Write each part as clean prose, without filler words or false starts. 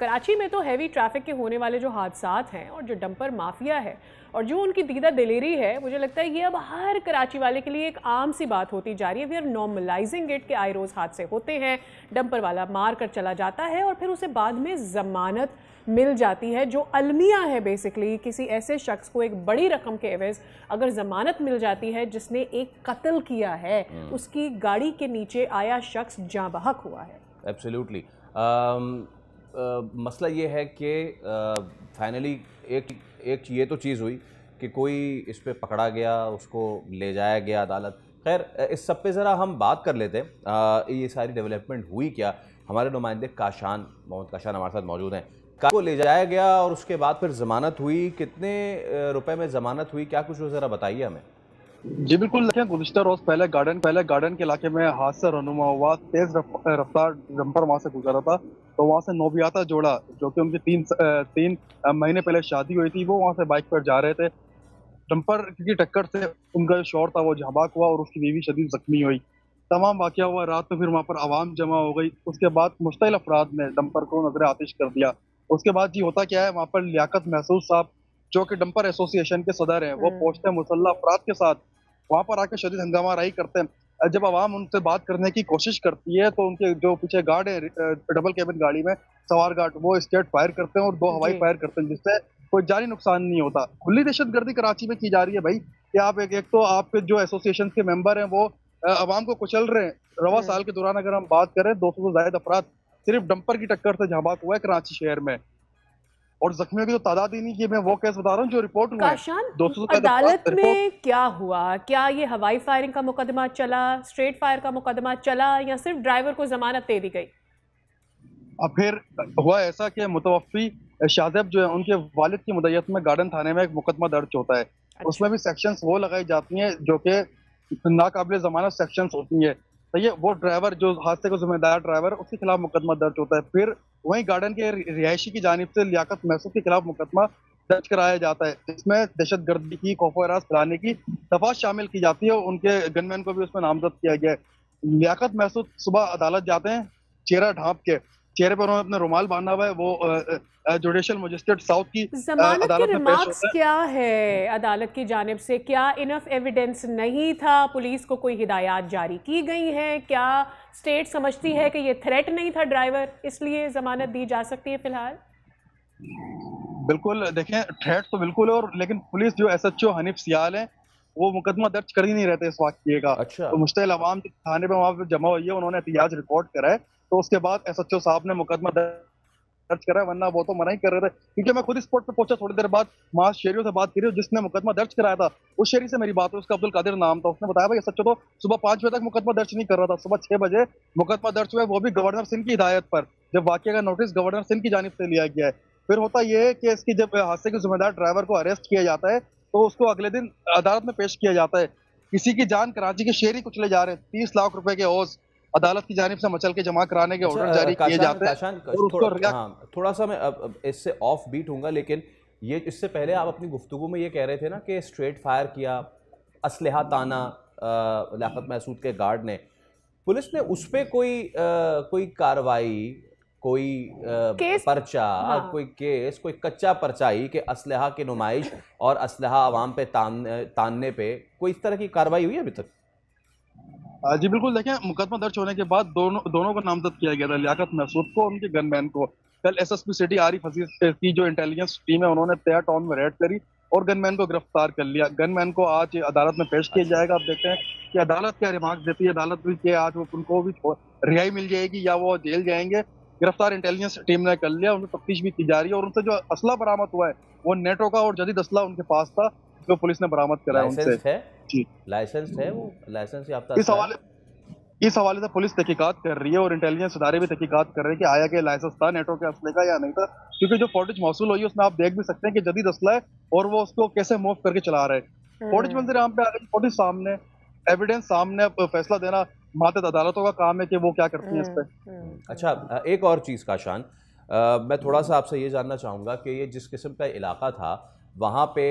कराची में तो heavy traffic के होने वाले जो हादसात हैं और जो डंपर माफिया है और जो उनकी दीदा दिलेरी है, मुझे लगता है ये अब हर कराची वाले के लिए एक आम सी बात होती जा रही है। वी आर नॉर्मलाइजिंग इट कि आए रोज़ हादसे होते हैं, डंपर वाला मार कर चला जाता है और फिर उसे बाद में ज़मानत मिल जाती है। जो अलमिया है बेसिकली, किसी ऐसे शख्स को एक बड़ी रकम के एवज़ अगर ज़मानत मिल जाती है जिसने एक कत्ल किया है, उसकी गाड़ी के नीचे आया शख्स जाँ बहक हुआ है। एब्सोल्युटली। मसला ये है कि फाइनली एक ये तो चीज़ हुई कि कोई इस पे पकड़ा गया, उसको ले जाया गया अदालत। खैर, इस सब पे ज़रा हम बात कर लेते हैं। ये सारी डेवलपमेंट हुई क्या। हमारे नुमाइंदे काशान, मोहम्मद काशान हमारे साथ मौजूद हैं। को ले जाया गया और उसके बाद फिर ज़मानत हुई, कितने रुपए में ज़मानत हुई, क्या कुछ ज़रा बताइए हमें। जी बिल्कुल, देखें गुज़िश्ता रोज़ पहले गार्डन के इलाके में हादसा रनुमा हुआ। तेज रफ्तार डंपर वहाँ से गुजरा था, तो वहाँ से नोबियाता जोड़ा जो कि उनकी तीन महीने पहले शादी हुई थी, वो वहाँ से बाइक पर जा रहे थे। डंपर की टक्कर से उनका जो शौहर था वो झाबाक हुआ और उसकी बीवी शदीद जख्मी हुई। तमाम वाक़या हुआ रात में, फिर वहाँ पर आवाम जमा हो गई। उसके बाद मुश्तइल अफराद ने डंपर को नजर आतिश कर दिया। उसके बाद जी होता क्या है, वहाँ पर लियाकत महसूस साहब जो कि डंपर एसोसिएशन के सदर हैं, वो पहुंचते हैं मुसल्लह अफराद के साथ, वहाँ पर आकर शदीद हंगामा राई करते हैं। जब आवाम उनसे बात करने की कोशिश करती है तो उनके जो पीछे गार्ड है डबल कैबिन गाड़ी में सवार गार्ड, वो स्टेट फायर करते हैं और 2 हवाई फायर करते हैं, जिससे कोई जानी नुकसान नहीं होता। खुली दहशतगर्दी कराची में की जा रही है भाई, कि आप एक तो आपके जो एसोसिएशन के मेंबर हैं वो आवाम को कुचल रहे हैं। रवा साल के दौरान अगर हम बात करें 200 से ज्यादा अफराद सिर्फ डंपर की टक्कर से झाबाक हुआ है कराची शहर में, और जख्मियों की तो तादाद ही नहीं कि मैं वो केस बता रहा हूँ जो रिपोर्ट हुआ है। अदालत में क्या हुआ? क्या ये हवाई फायरिंग का मुकदमा चला, स्ट्रेट फायर का मुकदमा चला, या सिर्फ ड्राइवर को जमानत दे दी गई? अब फिर हुआ ऐसा कि मुतवफ़ी शाहज़ैब जो है, उनके वालिद की मुद्दत में गार्डन थाने में एक मुकदमा दर्ज होता है। अच्छा। उसमें भी सेक्शंस वो लगाई जाती हैं जो कि नाकाबिले जमानत सेक्शंस होती है। तो ये वो ड्राइवर जो हादसे का जिम्मेदार ड्राइवर, उसके खिलाफ मुकदमा दर्ज होता है। फिर वहीं गार्डन के रिहायशी की जानिब से लियाकत महसूद के खिलाफ मुकदमा दर्ज कराया जाता है, जिसमें दहशतगर्दी की खौफ-ओ-हरास फैलाने की दफा शामिल की जाती है। उनके गनमैन को भी उसमें नामजद किया गया है। लियाकत महसूद सुबह अदालत जाते हैं, चेहरा ढांप के, चेहरे पर उन्होंने अपना रुमाल बांधा हुआ है। वो जुडिशल मजिस्ट्रेट साउथ की जमानत के अदालत में पेश रिमार्क्स होता है। क्या है अदालत की जानिब से? क्या इनफ एविडेंस नहीं था? पुलिस को कोई हिदायत जारी की गई हैं? क्या स्टेट समझती है कि ये थ्रेट नहीं था ड्राइवर, इसलिए जमानत दी जा सकती है फिलहाल? बिल्कुल, देखें थ्रेट तो बिल्कुल है, और लेकिन पुलिस जो एसएचओ हनीफ सियाल है, वो मुकदमा दर्ज कर ही नहीं रहते इस वाकये का। अच्छा। तो मुश्तइल अवाम थाने पे वहाँ पे जमा हुई है, उन्होंने एहतियाज रिकॉर्ड करा है, तो उसके बाद एसएचओ साहब ने मुकदमा दर्ज करा है, वरना वो तो मना ही कर रहे थे। क्योंकि मैं खुद स्पॉट पे पहुंचा थोड़ी देर बाद, वहाँ शहरियों से बात करी, जिसने मुकदमा दर्ज कराया था उस शहरी से मेरी बात हुई, उसका अब्दुल कादिर नाम था। उसने बताया भाई एसएचओ तो सुबह 5 बजे तक मुकदमा दर्ज नहीं कर रहा था, सुबह 6 बजे मुकदमा दर्ज हुआ है, वो भी गवर्नर सिंह की हिदायत पर, जब वाकये का नोटिस गवर्नर सिंह की जानिब से लिया गया है। फिर होता यह है कि इसकी जब हादसे के जिम्मेदार ड्राइवर को अरेस्ट किया जाता है, तो उसको अगले दिन अदालत में पेश किया जाता है। किसी की जान कराची के शहरी कुचले जा रहे हैं, 30 लाख रुपए के ओस अदालत की जानिब से मचल के जमा कराने के ऑर्डर जारी किए जाते हैं। थोड़ा सा मैं अब इससे ऑफ बीट हूँगा, लेकिन ये इससे पहले आप अपनी गुफ्तगू में ये कह रहे थे ना कि स्ट्रेट फायर किया, असलहा ताना लियाकत महसूद के गार्ड ने, पुलिस ने उस पर कोई कार्रवाई, कोई पर्चा, कोई केस, कोई कच्चा परचाई कि असलहा की नुमाइश और असलहा आवाम पे तानने पे कोई इस तरह की कार्रवाई हुई है अभी तक? जी बिल्कुल, देखें मुकदमा दर्ज होने के बाद दोनों को नामजद किया गया था, लियाकत महसूद को और उनके गनमैन को। कल एसएसपी सिटी आरिफ अजीज की जो इंटेलिजेंस टीम है, उन्होंने तया टाउन में रेड करी और गनमैन को गिरफ्तार कर लिया। गनमैन को आज अदालत में पेश किया जाएगा। अब देखते हैं कि अदालत क्या रिमार्क देती है। अदालत भी कि आज उनको भी रिहाई मिल जाएगी या वो जेल जाएंगे। गिरफ्तार इंटेलिजेंस टीम ने कर लिया, उनकी तफ्तीश भी की जा रही है, और उनसे जो असला बरामद हुआ है वो नेटो का और जदीद असला उनके पास था, जो पुलिस ने बरामद करा है उनसे। जी, लाइसेंस है, वो लाइसेंस याफ्ता। इस हवाले से पुलिस तहकीकात कर रही है और इंटेलिजेंस इदारे भी तहकीकात कर रहे हैं कि आया कि लाइसेंस था नेटो के असले का या नहीं था, क्योंकि जो फुटेज मौसूल हुई है उसमें आप देख भी सकते हैं कि जदीद असला है और वो उसको कैसे मूव करके चला रहे हैं। फुटेज मंजर आम पे आ गई, फुटेज सामने, एविडेंस सामने, फैसला देना मातहत अदालतों का काम है कि वो क्या करती हैं इस पर। अच्छा, एक और चीज़ काशान, मैं थोड़ा सा आपसे ये जानना चाहूँगा कि ये जिस किस्म का इलाका था, वहाँ पे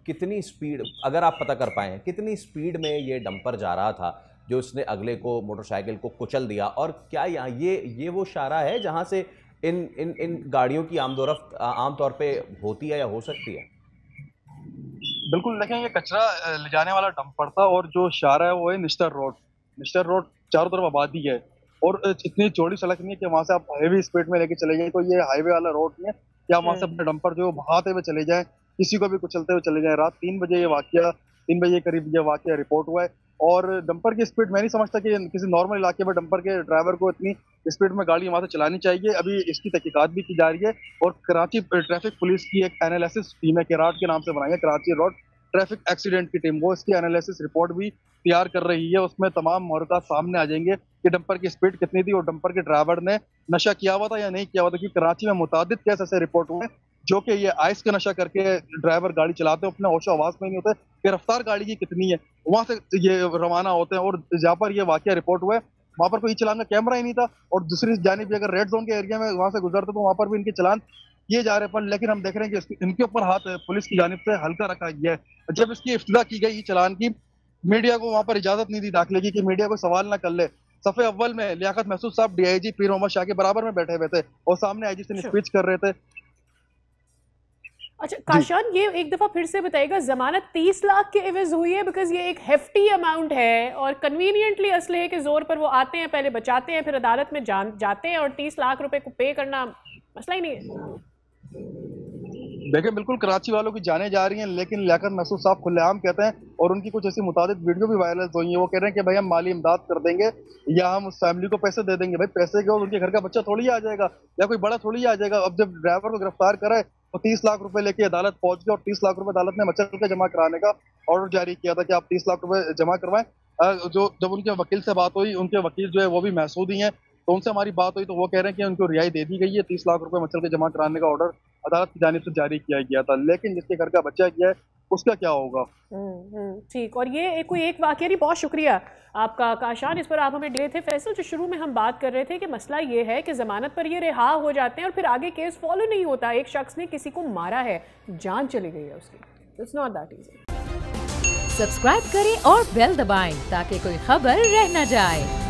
कितनी स्पीड, अगर आप पता कर पाए हैं, कितनी स्पीड में ये डंपर जा रहा था जो उसने अगले को, मोटरसाइकिल को कुचल दिया, और क्या यहाँ ये वो शारा है जहाँ से इन इन इन गाड़ियों की आमदोरफ्त आमतौर पे होती है या हो सकती है? बिल्कुल, देखें ये कचरा ले जाने वाला डंपर था और जो शाहरा है वो है निस्टर रोड। निस्टर रोड चारों तरफ आबादी है और इतनी चौड़ी सड़क नहीं है कि वहां से आप हैवी स्पीड में लेके चले जाएं। तो ये हाईवे वाला रोड नहीं है कि आप वहां से अपने डंपर जो भगाते हुए चले जाएं, किसी को भी कुचलते हुए चले जाएं। रात 3 बजे ये वाकया 3 बजे के करीब ये वाकया रिपोर्ट हुआ है और डंपर की स्पीड मैं नहीं समझता कि किसी नॉर्मल इलाके में डंपर के ड्राइवर को इतनी स्पीड में गाड़ी वहां से चलानी चाहिए। अभी इसकी तहकीकात भी की जा रही है और कराची ट्रैफिक पुलिस की एक एनालिसिस टीम है, केराट के नाम से बनाई है, कराची रोड ट्रैफिक एक्सीडेंट की टीम, वो इसकी एनालिसिस रिपोर्ट भी तैयार कर रही है। उसमें तमाम मोहरक़ात सामने आ जाएंगे कि डंपर की स्पीड कितनी थी और डंपर के ड्राइवर ने नशा किया हुआ था या नहीं किया हुआ था, क्योंकि कराची में मुतादिद केस ऐसे रिपोर्ट हुए जो कि ये आइस का नशा करके ड्राइवर गाड़ी चलाते हैं, अपने होशो आवाज में नहीं होते कि रफ्तार गाड़ी की कितनी है, वहां से ये रवाना होते हैं। और जहाँ पर ये वाकया रिपोर्ट हुआ है वहां पर कोई चलान का कैमरा ही नहीं था और दूसरी जानिब भी अगर रेड जोन के एरिया में वहां से गुजरते तो वहां पर भी इनके चलान किए जा रहे हैं। पर लेकिन हम देख रहे हैं कि इनके ऊपर हाथ पुलिस की जानिब से हल्का रखा गया है। जब इसकी इफ्तिदा की गई चलान की, मीडिया को वहां पर इजाजत नहीं दी दाखिले की कि मीडिया को सवाल ना कर ले। सफे अव्वल में लियाकत महसूद साहब डीआईजी पीर मोहम्मद शाह के बराबर में बैठे हुए थे और सामने आईजी से स्पीच कर रहे थे। अच्छा काशान, ये एक दफा फिर से बताइएगा, जमानत 30 लाख के एवज हुई है? बिकॉज ये एक हेफ्टी अमाउंट है और कन्वीनियंटली असलहे के जोर पर वो आते हैं, पहले बचाते हैं, फिर अदालत में जाते हैं और 30 लाख रुपए को पे करना मसला ही नहीं है। देखिए बिल्कुल कराची वालों की जाने जा रही हैं, लेकिन लियाकत महसूद साहब खुलेआम कहते हैं और उनकी कुछ ऐसी मुताबिक वीडियो भी वायरल हुई है। वो कह रहे हैं कि भाई हम माली इमदाद कर देंगे या हम उस फैमिली को पैसे दे देंगे। भाई पैसे के उनके घर का बच्चा थोड़ी आ जाएगा या कोई बड़ा थोड़ी आ जाएगा। अब जब ड्राइवर को गिरफ्तार कराए तो 30 लाख रुपए लेके अदालत पहुंच गए और 30 लाख रुपए अदालत ने मचल के जमा कराने का ऑर्डर जारी किया था कि आप 30 लाख रुपए जमा करवाएं। जो जब उनके वकील से बात हुई, उनके वकील जो है वो भी महसूद ही हैं, तो उनसे हमारी बात हुई तो वो कह रहे हैं कि उनको रिहाई दे दी गई है। 30 लाख रुपए मचल के जमा कराने का ऑर्डर अदालत की जानिब से जारी किया गया था, लेकिन जिसके घर का बच्चा गया है उसका क्या होगा। ठीक, और ये कोई एक वाकया नहीं। बहुत शुक्रिया आपका काशान, इस पर आप हमें डे थे। फैसल, जो शुरू में हम बात कर रहे थे कि मसला ये है कि जमानत पर ये रिहा हो जाते हैं और फिर आगे केस फॉलो नहीं होता। एक शख्स ने किसी को मारा है, जान चली गई है उसकी। It's not that easy. Subscribe करें और बेल दबाएं ताकि कोई खबर रह न जाए।